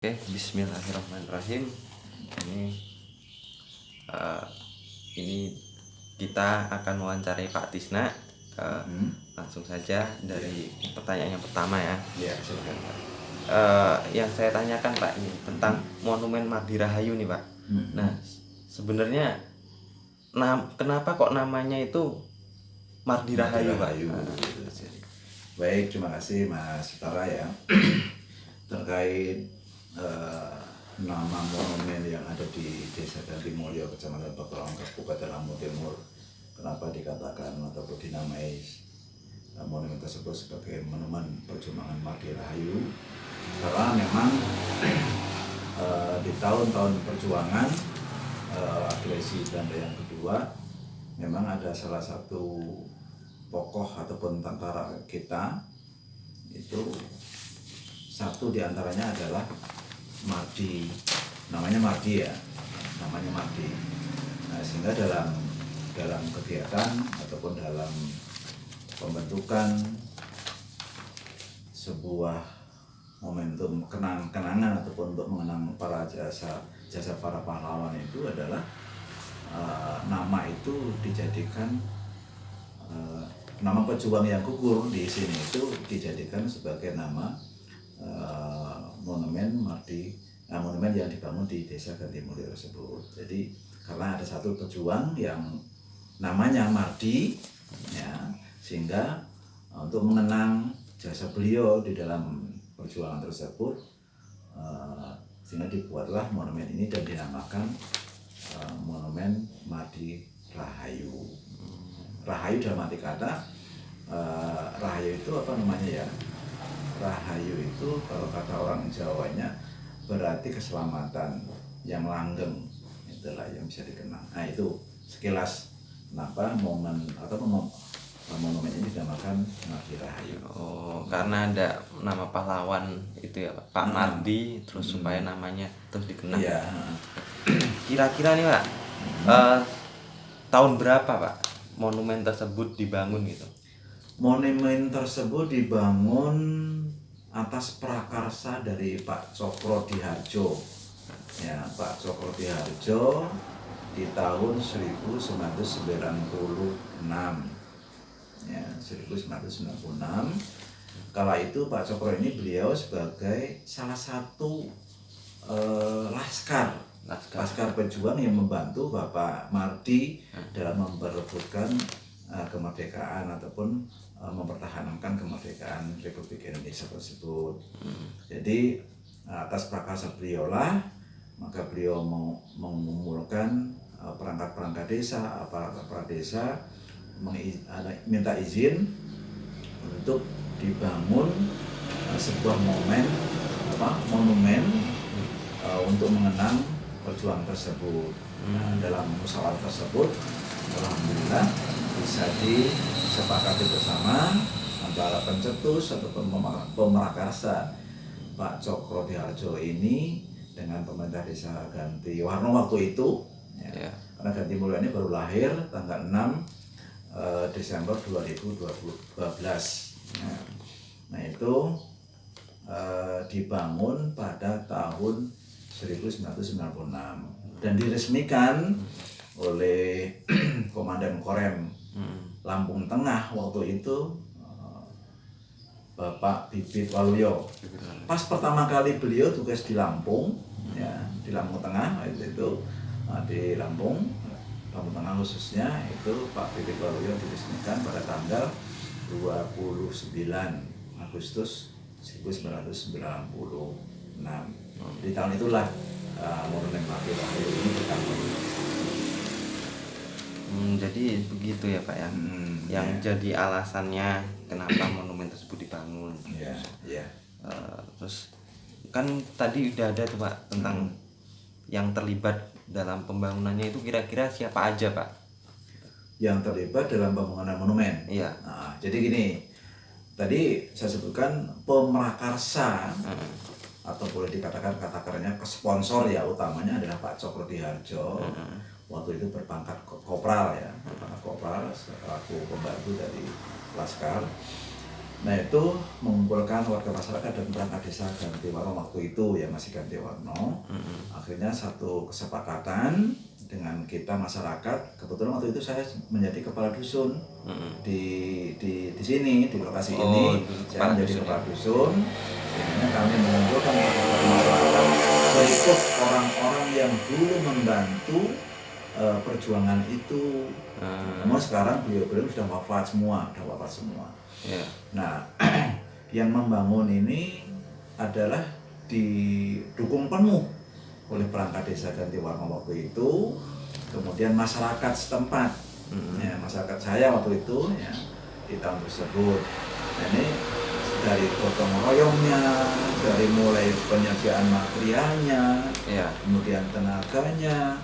Oke, Bismillahirrahmanirrahim. Ini eh, ini kita akan mewawancarai Pak Tisna. Langsung saja dari pertanyaan yang pertama ya. Ya, silakan Pak. Yang saya tanyakan Pak ini tentang Monumen Mardi Rahayu nih Pak. Nah, sebenarnya kenapa kok namanya itu Mardi Rahayu Pak? Baik, terima kasih Mas Setara ya. Terkait nama monumen yang ada di Desa Gantimulyo, Kecamatan Pekalongan, Kabupaten Lampung Timur, kenapa dikatakan ataupun dinamai monumen tersebut sebagai Monumen Perjuangan Mardi Rahayu? Karena memang di tahun-tahun perjuangan agresi Belanda yang kedua, memang ada salah satu tokoh ataupun tentara kita itu, satu diantaranya adalah Mardi, namanya Mardi ya, namanya Mardi. Nah, sehingga dalam kegiatan ataupun dalam pembentukan sebuah momentum kenangan ataupun untuk mengenang para jasa para pahlawan itu adalah nama itu dijadikan nama pejuang yang gugur di sini itu dijadikan sebagai nama monumen yang dibangun di Desa Gantimulyo tersebut. Jadi karena ada satu pejuang yang namanya Mardi ya, sehingga untuk mengenang jasa beliau di dalam perjuangan tersebut, sehingga dibuatlah monumen ini dan dinamakan Monumen Mardi Rahayu. Rahayu dalam arti kata, Rahayu itu apa namanya ya? Rahayu itu kalau kata orang Jawanya berarti keselamatan yang langgeng, itulah yang bisa dikenang. Nah, itu sekilas kenapa monumen ini dinamakan Mardi Rahayu. Oh, karena ada nama pahlawan itu ya Pak Mardi, terus supaya namanya terus dikenang. Iya. Kira-kira nih Pak, tahun berapa Pak monumen tersebut dibangun gitu? Monumen tersebut dibangun atas prakarsa dari Pak Cokro-Diharjo. Ya, Pak Cokro-Diharjo di tahun 1996. Ya, 1996. Kala itu Pak Cokro ini beliau sebagai salah satu laskar pejuang yang membantu Bapak Mardi dalam memperebutkan kemerdekaan ataupun mempertahankan kemerdekaan Republik Indonesia tersebut. Jadi atas prakarsa beliau lah, maka beliau mengumpulkan perangkat desa, aparat desa, minta izin untuk dibangun sebuah monumen untuk mengenang perjuangan tersebut. Nah, dalam musyawarah tersebut, alhamdulillah bisa disepakati bersama antara pencetus ataupun pemrakarsa Pak Cokro-Diharjo ini dengan pemerintah desa Gantiwarno waktu itu ya. Karena Gantimulyo ini baru lahir tanggal 6 Desember 2012. Nah, itu dibangun pada tahun 1996 dan diresmikan oleh Komandan Korem Lampung Tengah waktu itu, Bapak Bibit Waluyo. Pas pertama kali beliau tugas di Lampung ya, di Lampung Tengah itu di Lampung Tengah khususnya, itu Pak Bibit Waluyo diresmikan pada tanggal 29 Agustus 1996. Di tahun itulah Monumen Mardi Rahayu ini dibangun. Jadi begitu ya Pak ya. Yang jadi alasannya kenapa monumen tersebut dibangun. Iya. Terus kan tadi udah ada tuh Pak tentang yang terlibat dalam pembangunannya itu kira-kira siapa aja Pak? Yang terlibat dalam pembangunan monumen. Iya. Nah, jadi gini, tadi saya sebutkan pemrakarsa atau boleh dikatakan kata-katanya sponsor ya, utamanya adalah Pak Cokro-Diharjo. Waktu itu berpangkat kopral ya, selaku pembantu dari laskar. Nah itu mengumpulkan warga masyarakat dan perangkat desa Ganti Warno waktu itu ya masih Ganti Warno. Akhirnya satu kesepakatan dengan kita masyarakat. Kebetulan waktu itu saya menjadi kepala dusun di sini di lokasi ini. Saya menjadi kepala dusun. Sehingga kami mengumpulkan warga masyarakat berikut orang-orang yang dulu membantu perjuangan itu. Namun sekarang beliau-beliau sudah wafat semua, Yeah. Nah, yang membangun ini adalah didukung penuh oleh perangkat desa Ganti Warno waktu itu, kemudian masyarakat setempat, ya, masyarakat saya waktu itu ya di tahun tersebut. Nah, ini dari gotong royongnya, dari mulai penyediaan materialnya, kemudian tenaganya,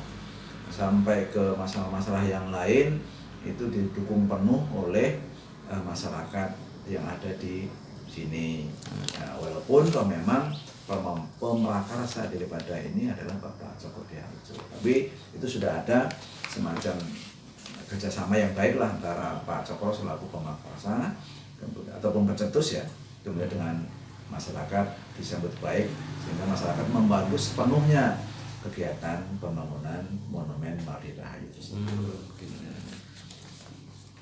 sampai ke masalah-masalah yang lain itu didukung penuh oleh masyarakat yang ada di sini. Nah, walaupun memang pemrakarsa daripada ini adalah Bapak Cokro Diharjo, tapi itu sudah ada semacam kerjasama yang baik lah antara Pak Cokro selaku pemrakarsa ataupun pencetus ya, kemudian dengan masyarakat disambut baik sehingga masyarakat membantu sepenuhnya kegiatan pembangunan Monumen Mardi Rahayu tersebut.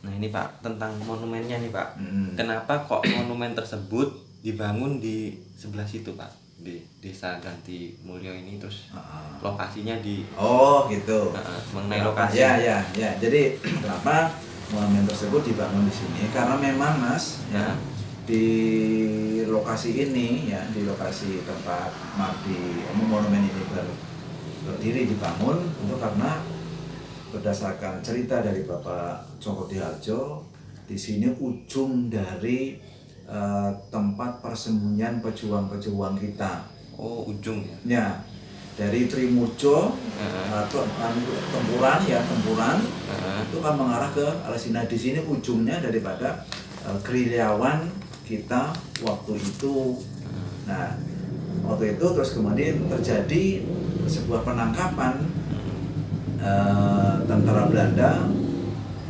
Nah ini Pak, tentang monumennya nih Pak, kenapa kok monumen tersebut dibangun di sebelah situ Pak, di Desa Ganti Mulyo ini, terus lokasinya di gitu. Mengenai lokasi. Ya. Jadi kenapa monumen tersebut dibangun di sini? Karena memang Mas, ya, di lokasi ini ya, di lokasi tempat monumen ini berdiri dibangun itu karena berdasarkan cerita dari Bapak Cokro Diharjo, di sini ujung dari tempat persembunyian pejuang-pejuang kita. Oh, ujung ya? Ya, dari Trimujo atau tempuran itu kan mengarah ke Alesina. Di sini ujungnya daripada gerilyawan kita waktu itu. Nah, waktu itu terus kemudian terjadi sebuah penangkapan tentara Belanda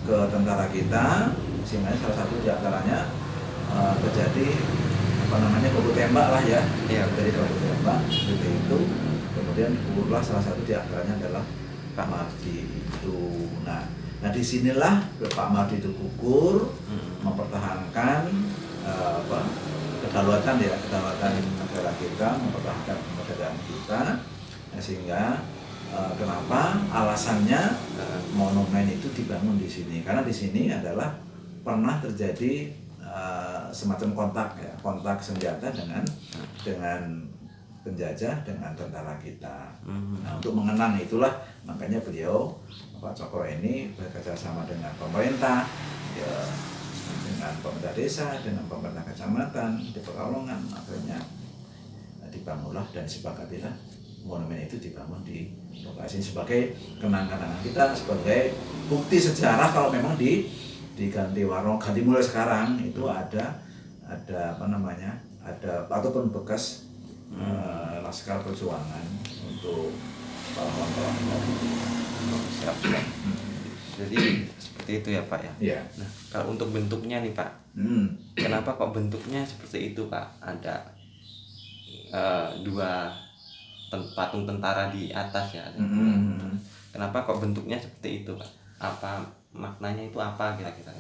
ke tentara kita, sehingga salah satu diantaranya terjadi baku tembak lah ya, dari baku tembak seperti itu. Kemudian gugurlah salah satu diantaranya adalah Pak Mardi itu. Nah disinilah Pak Mardi itu gugur, mempertahankan kedaulatan negara kita, mempertahankan kemerdekaan kita, sehingga kenapa alasannya monumen itu dibangun di sini, karena di sini adalah pernah terjadi semacam kontak senjata dengan penjajah dengan tentara kita. Nah, untuk mengenang itulah makanya beliau Pak Cokro ini bekerja sama dengan pemerintah, ya, dengan pemerintah desa, dengan pemerintah kecamatan di Pekalongan, akhirnya dibangunlah dan disepakatilah monumen itu dibangun di lokasi sebagai kenang-kenangan kita, sebagai bukti sejarah kalau memang di Ganti Warno, Ganti Mulyo sekarang itu ada ataupun bekas laskar perjuangan untuk pahlawan-pahlawan. Siap. Jadi seperti itu ya Pak ya. Iya. Nah, kalau untuk bentuknya nih Pak, kenapa kok bentuknya seperti itu Pak? Ada dua patung tentara di atas ya. Kenapa kok bentuknya seperti itu Pak? Apa maknanya itu apa kira-kira?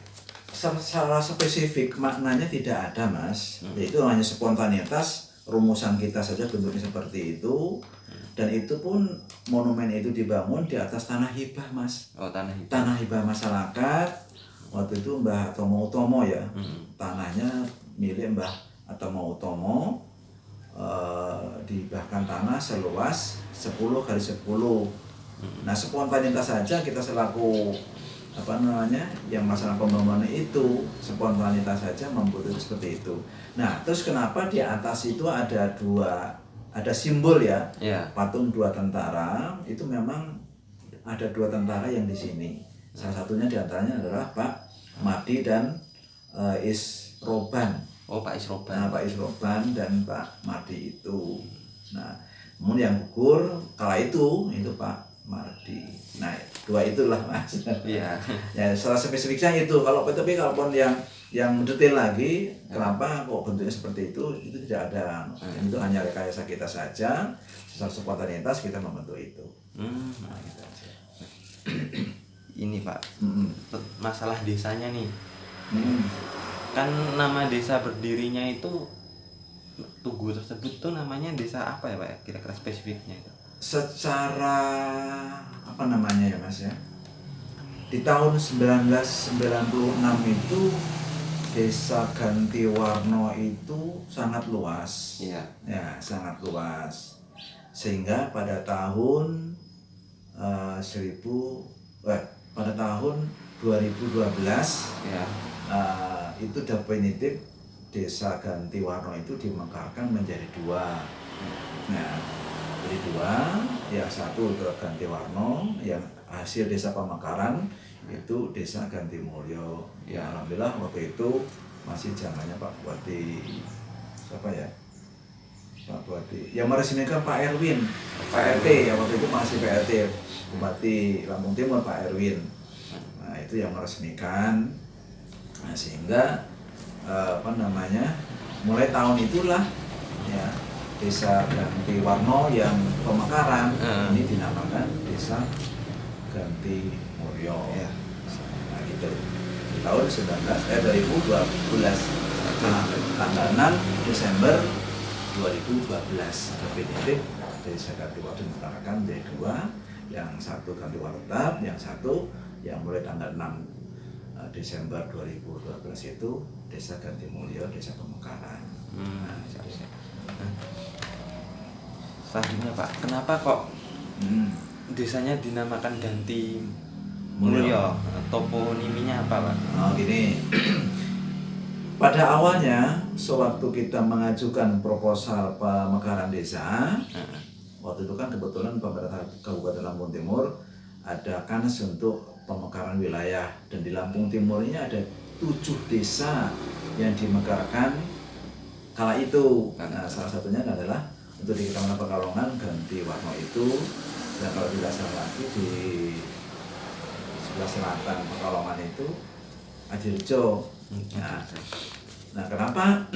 Secara spesifik maknanya tidak ada Mas, itu hanya spontanitas, rumusan kita saja bentuknya seperti itu. Dan itu pun monumen itu dibangun di atas tanah hibah Mas. Oh, tanah hibah masyarakat. Waktu itu Mbah Atomo Utomo ya, tanahnya milik Mbah Atomo Utomo, dihibahkan tanah seluas 10x10. Nah spontanitas saja kita selaku yang masalah pembangunan itu, spontanitas saja membuat itu seperti itu. Nah terus kenapa di atas itu ada simbol ya, patung dua tentara, itu memang ada dua tentara yang di sini. Salah satunya diantaranya adalah Pak Mardi dan Isroban. Oh, Pak Isroban. Nah, Pak Isroban dan Pak Mardi itu. Nah, namun yang gugur kala itu Pak Mardi. Nah, dua itulah Mas. Iya. Ya, secara spesifiknya itu. Tapi kalaupun yang yang detail lagi, kenapa kok bentuknya seperti itu tidak ada. Itu hanya rekayasa kita saja, secara spontanitas kita membentuk itu. Nah, gitu aja. Ini Pak, masalah desanya nih. Hmm. Kan nama desa berdirinya itu, Tugu tersebut tuh namanya desa apa ya Pak ya, kira-kira spesifiknya itu? Secara apa namanya ya Mas ya, di tahun 1996 itu Desa Gantiwarno itu sangat luas. Iya. Ya, sangat luas. Sehingga pada tahun pada tahun 2012 Ya. itu definitif Desa Gantiwarno itu dimekarkan menjadi 2. Nah, jadi 2, yang satu ke Gantiwarno, yang hasil desa pemekaran itu Desa Gantimulyo. Ya, alhamdulillah waktu itu masih zamannya Pak Bupati siapa ya? Pak Bupati yang meresmikan Pak Erwin, Pak RT ya, waktu itu masih Pak RT, Bupati Lampung Timur Pak Erwin. Nah, itu yang meresmikan. Nah, sehingga mulai tahun itulah ya Desa Gantiwarno yang pemekaran ini dinamakan Desa Gantimulyo. Ya. Nah, gitu. Di tahun 2012. Nah, tanggal 6 Desember 2012 definitif Desa Gantiwarno dimekarkan menjadi 2, yang satu Gantiwarno tetap, yang satu yang mulai tanggal 6 Desember 2012 itu Desa Gantimulyo, Desa Pemekaran. Nah, selanjutnya Pak, kenapa kok desanya dinamakan Gantimulyo? Toponiminya apa Pak? Oh gini, pada awalnya sewaktu kita mengajukan proposal pemekaran desa, waktu itu kan kebetulan pemerintah Kabupaten Lampung Timur ada kans untuk pemekaran wilayah, dan di Lampung Timur ini ada 7 desa yang dimekarkan kala itu. Nah, salah satunya adalah untuk di Kecamatan Pekalongan Gantiwarno itu, dan kalau tidak salah lagi di sebelah selatan Pekalongan itu Adirjo. Nah, kenapa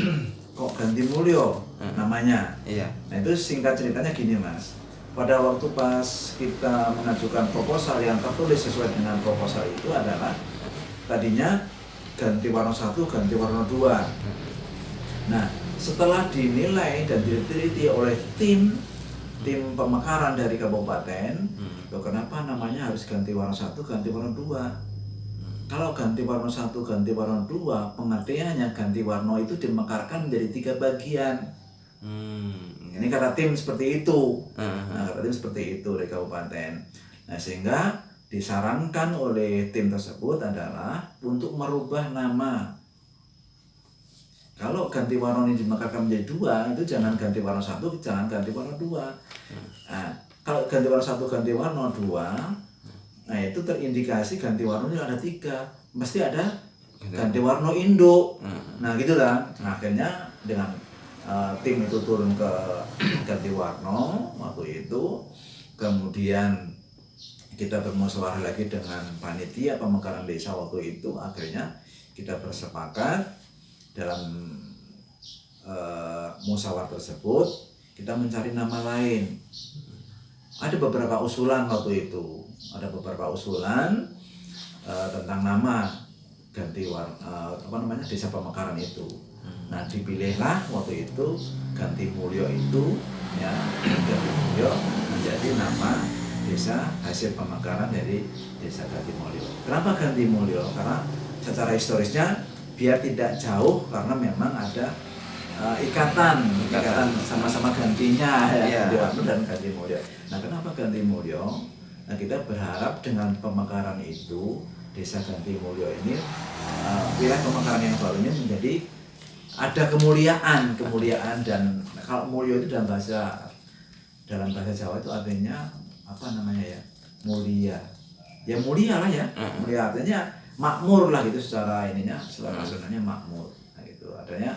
kok Gantimulyo namanya? Iya. Nah, itu singkat ceritanya gini Mas. Pada waktu pas kita mengajukan proposal, yang tertulis sesuai dengan proposal itu adalah tadinya Gantiwarno 1, Gantiwarno 2. Nah, setelah dinilai dan diteliti oleh tim pemekaran dari kabupaten, loh kenapa namanya harus Gantiwarno 1, Gantiwarno 2? Kalau Gantiwarno 1, Gantiwarno 2, pengertiannya Gantiwarno itu dimekarkan menjadi 3 bagian. Ini kata tim seperti itu. Nah, kata tim seperti itu dari kabupaten. Nah, sehingga disarankan oleh tim tersebut adalah untuk merubah nama. Kalau Gantiwarno ini dimekarkan menjadi 2, itu jangan Gantiwarno 1, jangan Gantiwarno 2. Nah, kalau Gantiwarno 1, Gantiwarno 2, nah itu terindikasi Gantiwarno ini ada 3. Mesti ada Gantiwarno induk. Nah, gitulah. Nah, akhirnya dengan tim itu turun ke Gantiwarno waktu itu, kemudian kita bermusyawarah lagi dengan panitia pemekaran desa waktu itu, akhirnya kita bersepakat dalam musyawarah tersebut kita mencari nama lain. Ada beberapa usulan waktu itu, tentang nama Gantiwarno, Desa Pemekaran itu. Nah, dipilihlah waktu itu Gantimulyo itu, ya, Gantimulyo menjadi nama desa hasil pemekaran dari Desa Gantimulyo. Kenapa Gantimulyo? Karena secara historisnya biar tidak jauh, karena memang ada ikatan sama-sama gantinya ya, Gantiwarno dan Gantimulyo. Nah, kenapa Gantimulyo? Nah, kita berharap dengan pemekaran itu Desa Gantimulyo ini, wilayah pemekaran yang baru ini menjadi ada kemuliaan, dan kalau mulyo itu dalam bahasa Jawa itu artinya apa namanya ya, mulia. Ya mulia lah ya, mulia artinya makmur lah gitu, secara nasionalnya makmur. Nah, gitu. Adanya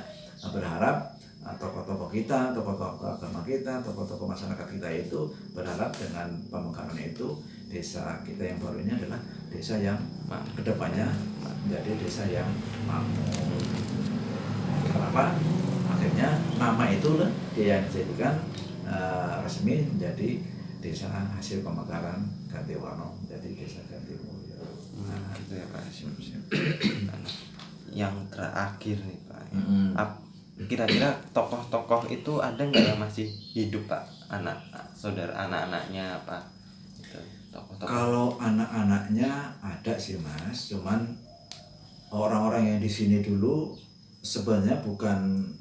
berharap tokoh-tokoh kita, tokoh-tokoh agama kita, tokoh-tokoh masyarakat kita itu berharap dengan pemekaran itu desa kita yang baru ini adalah desa yang kedepannya menjadi desa yang makmur. Kenapa? Akhirnya nama itu dia dijadikan resmi menjadi desa hasil pemekaran Gantiwarna menjadi desa Gantimulyo. Nah, gitu ya Pak. Siap. Yang terakhir nih Pak, kira-kira tokoh-tokoh itu ada nggak yang masih hidup Pak? Saudara anak-anaknya apa? Gitu, tokoh-tokoh. Kalau anak-anaknya ada sih Mas, cuman orang-orang yang di sini dulu sebenarnya bukan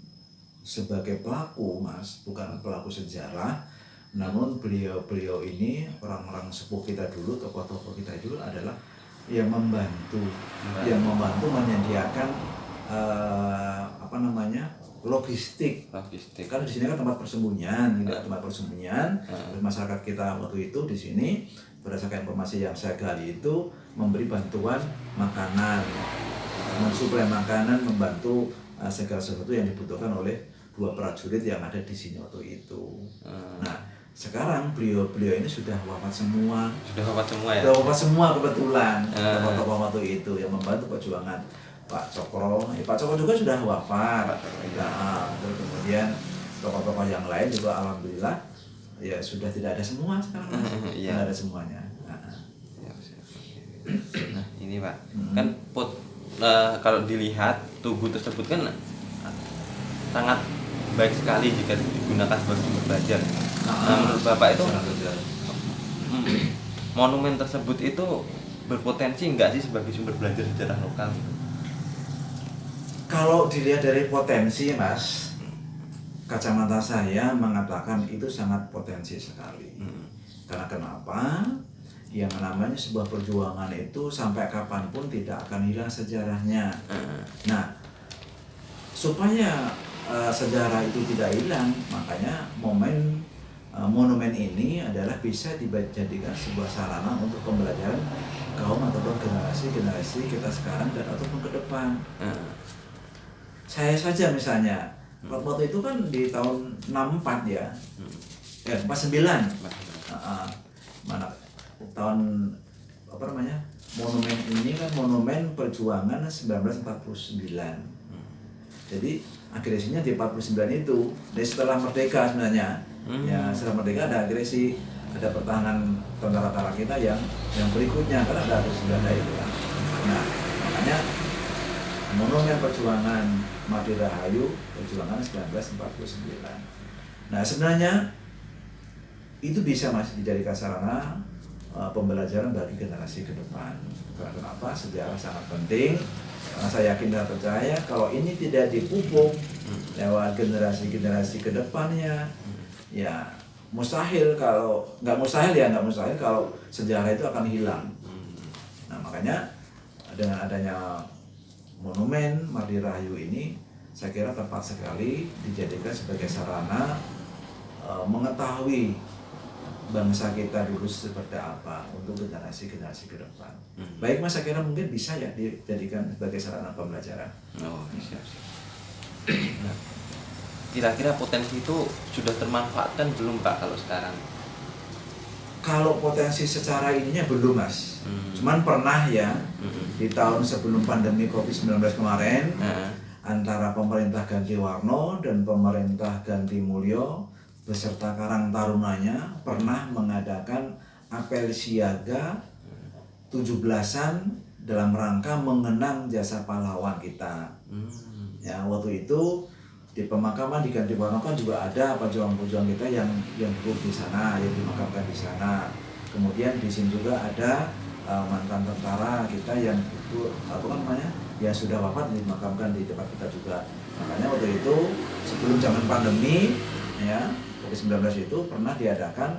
sebagai pelaku Mas, bukan pelaku sejarah, namun beliau ini orang-orang sepuh kita dulu, tokoh-tokoh kita dulu adalah yang membantu menyediakan logistik. Kan di sini kan tempat persembunyian, tempat persembunyian. Masyarakat kita waktu itu di sini berdasarkan informasi yang saya gali itu memberi bantuan makanan, mensuplai makanan, membantu segala sesuatu yang dibutuhkan oleh 2 prajurit yang ada di sini waktu itu. Nah, sekarang beliau ini sudah wafat semua. Sudah wafat semua ya? Sudah wafat semua kebetulan. Tokoh-tokoh waktu itu yang membantu perjuangan Pak Cokro. Pak Cokro juga sudah wafat. Terus kemudian tokoh-tokoh yang lain juga alhamdulillah ya sudah tidak ada semua sekarang. Tidak ada semuanya. Nah, ini Pak. Kan kalau dilihat tugu tersebut kan sangat baik sekali jika digunakan sebagai sumber belajar. Menurut Bapak itu monumen tersebut itu berpotensi enggak sih sebagai sumber belajar sejarah lokal? Kalau dilihat dari potensi Mas, kacamata saya mengatakan itu sangat potensi sekali. Karena kenapa? Yang namanya sebuah perjuangan itu sampai kapanpun tidak akan hilang sejarahnya. Nah, supaya sejarah itu tidak hilang, makanya monumen ini adalah bisa dijadikan sebuah sarana untuk pembelajaran kaum ataupun generasi kita sekarang dan ataupun ke depan. Saya saja misalnya, waktu itu kan di tahun 64 ya, 49, monumen ini kan monumen perjuangan 1949. Jadi agresinya di 49 itu. Dari setelah merdeka sebenarnya, ya setelah merdeka ada agresi, ada pertahanan tentara kita yang berikutnya kan ada agresi Belanda itu kan. Nah, makanya monumen perjuangan Madi Rahayu perjuangan 1949. Nah, sebenarnya itu bisa masih dijadikan sarana pembelajaran bagi generasi ke depan. Karena kenapa? Sejarah sangat penting. Karena saya yakin dan percaya kalau ini tidak dipupuk lewat generasi-generasi ke depannya, ya mustahil kalau sejarah itu akan hilang. Nah, makanya dengan adanya monumen Madi Rahayu ini, saya kira tepat sekali dijadikan sebagai sarana mengetahui bangsa kita dulu seperti apa untuk generasi-generasi ke depan. Baik Mas, saya kira mungkin bisa ya dijadikan sebagai sarana pembelajaran. Siap. Nah, kira-kira potensi itu sudah termanfaatkan belum Pak kalau sekarang? Kalau potensi secara ininya belum Mas. Cuman pernah ya di tahun sebelum pandemi COVID-19 kemarin antara pemerintah Gantiwarna dan pemerintah Gantimulyo beserta Karang Tarunanya pernah mengadakan apel siaga 17-an dalam rangka mengenang jasa pahlawan kita. Ya, waktu itu di pemakaman di Gantiwarna kan juga ada pejuang-pejuang kita yang duduk di sana, yang dimakamkan di sana. Kemudian di sini juga ada mantan tentara kita yang yang sudah wafat dimakamkan di tempat kita juga. Makanya waktu itu sebelum zaman pandemi ya COVID-19 itu pernah diadakan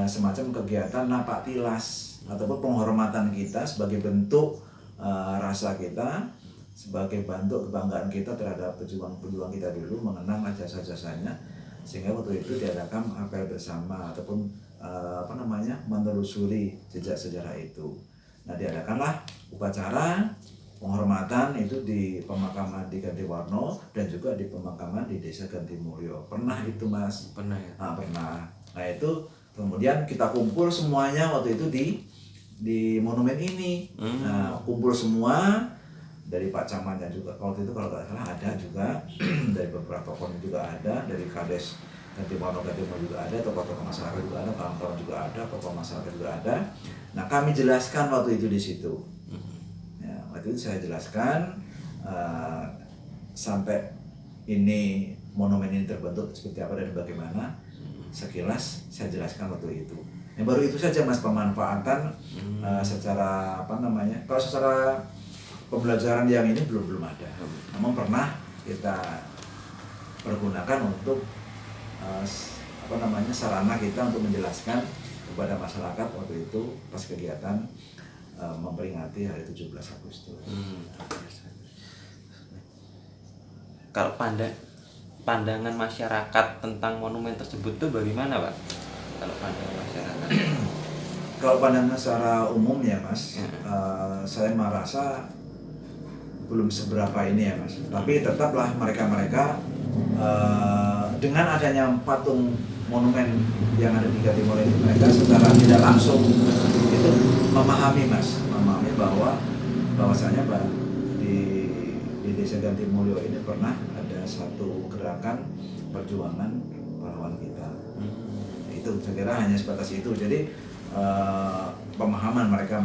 semacam kegiatan napak tilas ataupun penghormatan kita sebagai bentuk rasa kita, sebagai bentuk kebanggaan kita terhadap pejuang-pejuang kita dulu, mengenang jasa-jasanya, sehingga waktu itu diadakan apel bersama ataupun menelusuri jejak sejarah itu. Nah, diadakanlah upacara penghormatan itu di pemakaman di Gantiwarna dan juga di pemakaman di desa Gantimulyo. Pernah itu Mas? Pernah ya? Pernah. Nah itu kemudian kita kumpul semuanya waktu itu di di monumen ini. Nah, kumpul semua dari Pak Camatnya juga. Waktu itu kalau nggak salah ada juga dari beberapa tokoh juga ada, dari Kades Gantimorno juga ada, tokoh-tokoh masyarakat juga ada, kawan-kawan juga ada, tokoh masyarakat juga ada. Nah, kami jelaskan waktu itu di situ. Ya, waktu itu saya jelaskan sampai ini monumen ini terbentuk seperti apa dan bagaimana. Sekilas saya jelaskan waktu itu. Yang baru itu saja Mas, pemanfaatan secara apa namanya? Kalau secara pembelajaran yang ini belum ada. Namun pernah kita pergunakan untuk apa namanya, sarana kita untuk menjelaskan kepada masyarakat waktu itu pas kegiatan memperingati hari 17 Agustus. Kalau pandangan masyarakat tentang monumen tersebut tuh bagaimana, Pak? Kalau pandangan masyarakat? Kalau pandangan secara umum ya Mas, saya merasa belum seberapa ini ya Mas. Tapi tetaplah mereka dengan adanya patung monumen yang ada di Gantimorno ini, mereka secara tidak langsung itu memahami Mas, memahami bahwasanya di Desa Gantimulyo ini pernah ada satu gerakan perjuangan pahlawan kita. Itu saya kira hanya sebatas itu. Jadi pemahaman mereka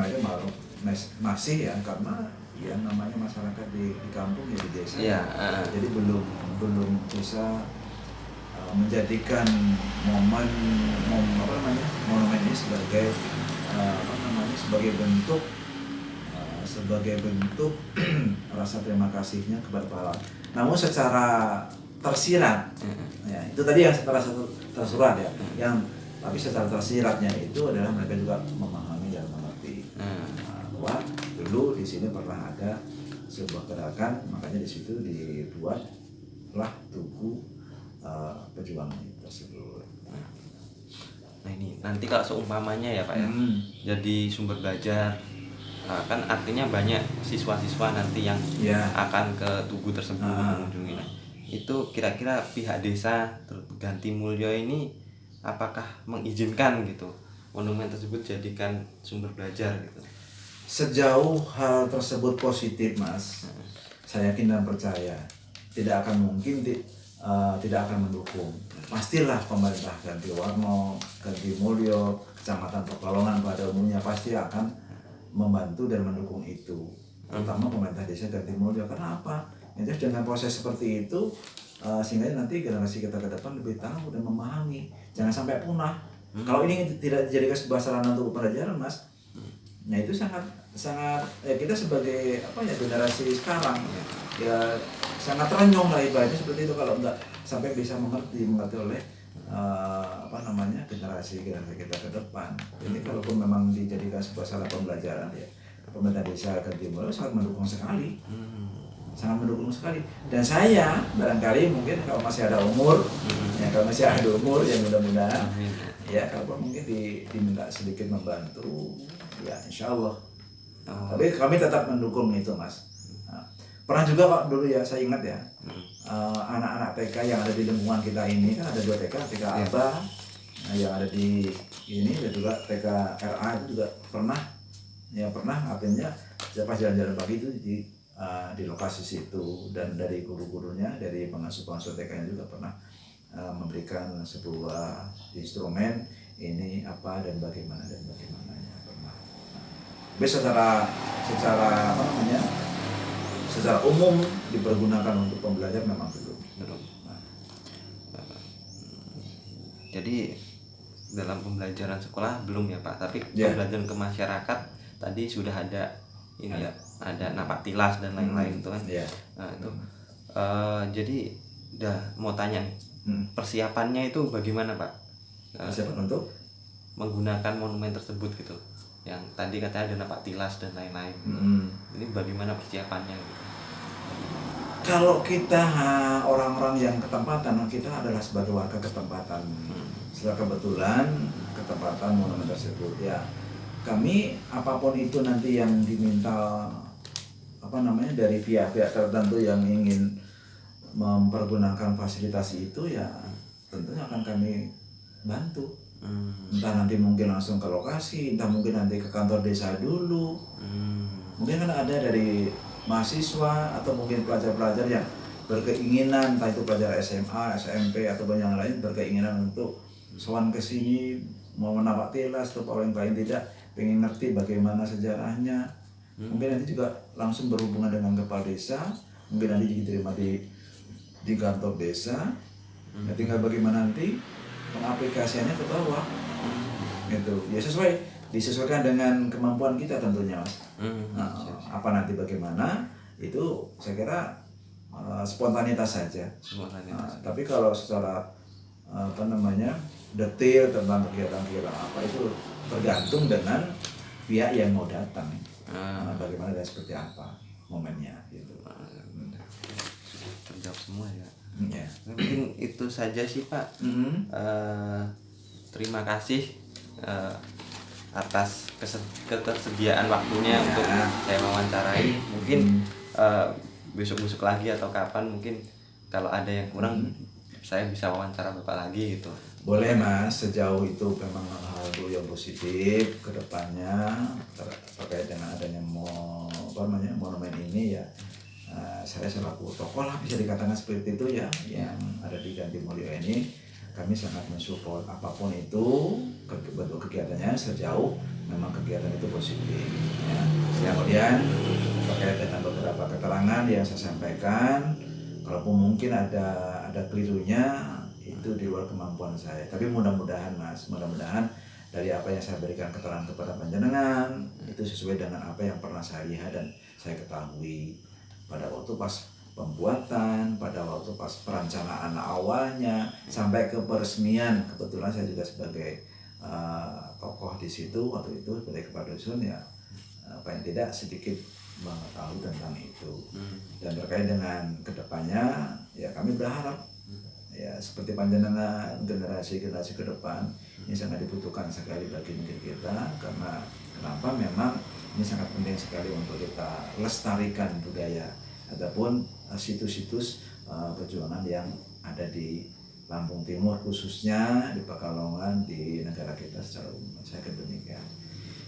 masih ya, karena ya namanya masyarakat di kampung ya, di desa. Jadi belum bisa menjadikan monumen ini sebagai sebagai bentuk rasa terima kasihnya kepada pahlawan. Namun secara tersirat, ya, itu tadi yang secara tersurat ya, tapi secara tersiratnya itu adalah mereka juga memahami dan mengerti bahwa dulu di sini pernah ada sebuah gerakan, makanya di situ dibuatlah tugu perjuangan tersebut. Nah ini nanti kalau seumpamanya ya Pak ya, jadi sumber belajar, kan artinya banyak siswa-siswa nanti yang akan ke tugu tersebut mengunjungi. Nah, itu kira-kira pihak desa Gantimulyo ini apakah mengizinkan gitu monumen tersebut jadikan sumber belajar gitu? Sejauh hal tersebut positif Mas, saya yakin dan percaya tidak akan mungkin tidak akan mendukung. Pastilah pemerintah Gantimulyo, Kecamatan Pekalongan pada umumnya pasti akan membantu dan mendukung itu, terutama pemerintah desa Gantimulyo. Karena apa? Jadi dengan proses seperti itu sehingga nanti generasi kita ke depan lebih tahu dan memahami, jangan sampai punah. Kalau ini tidak dijadikan sebuah sarana untuk pembelajaran Mas, nah itu sangat ya, kita sebagai generasi sekarang ya sangat renyong lah ibaratnya seperti itu kalau nggak sampai bisa mengerti oleh generasi kita ke depan. Jadi kalaupun memang dijadikan sebuah sarana pembelajaran ya, pemerintah desa Gantimulyo sangat mendukung sekali. Sangat mendukung sekali. Dan saya barangkali mungkin kalau masih ada umur, ya mudah-mudahan ya kalau mungkin diminta sedikit membantu ya insya Allah. Tapi kami tetap mendukung itu Mas. Pernah juga kok dulu ya, saya ingat ya, anak-anak TK yang ada di lingkungan kita ini kan ada 2 TK Alba, yang ada di ini, dan juga TK RA itu juga pernah artinya pas jalan-jalan pagi itu di lokasi situ, dan dari guru-gurunya, dari pengasuh TK-nya juga pernah memberikan sebuah instrumen ini apa dan bagaimananya pernah. Tapi secara umum dipergunakan untuk pembelajaran memang belum. Jadi dalam pembelajaran sekolah belum ya Pak, tapi pembelajaran ke masyarakat tadi sudah ada ini ya, ada napak tilas dan lain-lain itu kan. Nah itu jadi udah mau tanya persiapannya itu bagaimana Pak? Persiapan untuk menggunakan monumen tersebut gitu, yang tadi katanya ada napak tilas dan lain-lain. Ini bagaimana persiapannya gitu? Kalau kita orang-orang yang ketempatan, kita adalah sebagai warga ketempatan. Setelah kebetulan ketempatan monumen tersebut ya, kami apapun itu nanti yang diminta dari pihak-pihak tertentu yang ingin mempergunakan fasilitas itu ya tentunya akan kami bantu. entah nanti mungkin langsung ke lokasi, entah mungkin nanti ke kantor desa dulu. Mungkin kan ada dari mahasiswa atau mungkin pelajar-pelajar yang berkeinginan, entah itu pelajar SMA, SMP ataupun yang lain berkeinginan untuk sowan ke sini mau menapak tilas atau paling tidak pengen ngerti bagaimana sejarahnya. Mungkin nanti juga langsung berhubungan dengan kepala desa, mungkin nanti diterima di kantor desa. Ya, tinggal bagaimana nanti pengaplikasiannya ke bawah. Gitu. Ya disesuaikan dengan kemampuan kita tentunya, Mas. Apa nanti bagaimana itu saya kira spontanitas saja. Tapi kalau secara detail tentang kegiatan-kegiatan apa itu tergantung dengan pihak yang mau datang. Bagaimana dan seperti apa momennya gitu. Terjawab semua ya. Ya. Mungkin itu saja sih Pak. Terima kasih atas ketersediaan waktunya untuk saya wawancarai. Mungkin besok-besok lagi atau kapan mungkin kalau ada yang kurang saya bisa wawancara Bapak lagi gitu. Boleh Mas, sejauh itu memang hal yang positif ke depannya terkait dengan adanya monumen ini ya. Saya selaku tokoh lah bisa dikatakan seperti itu ya, yang ada di Ganti Mulyo ini, kami sangat mensupport apapun itu bentuk kegiatannya sejauh memang kegiatan itu positif ya. Kemudian terkait dengan beberapa keterangan yang saya sampaikan, kalaupun mungkin ada kelirunya itu di luar kemampuan saya, tapi mudah-mudahan Mas, dari apa yang saya berikan keterangan kepada panjenengan itu sesuai dengan apa yang pernah saya lihat dan saya ketahui pada waktu pas pembuatan, pada waktu pas perencanaan awalnya sampai ke peresmian. Kebetulan saya juga sebagai tokoh di situ waktu itu sebagai kepala dusun ya, paling tidak sedikit mengetahui tentang itu. Dan terkait dengan kedepannya ya kami berharap ya seperti panjenengan generasi ke depan ini sangat dibutuhkan sekali bagi negeri kita, karena kenapa memang ini sangat penting sekali untuk kita lestarikan budaya ataupun situs-situs perjuangan yang ada di Lampung Timur, khususnya di Pekalongan, di negara kita secara umum. Saya kira demikian.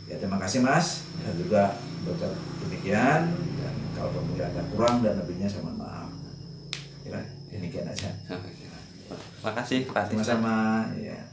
Ya terima kasih Mas, saya juga berucap demikian, dan kalau mungkin ada kurang dan lebihnya saya mohon maaf. Kira demikian aja. Terima kasih Pak. Sama-sama. Ya.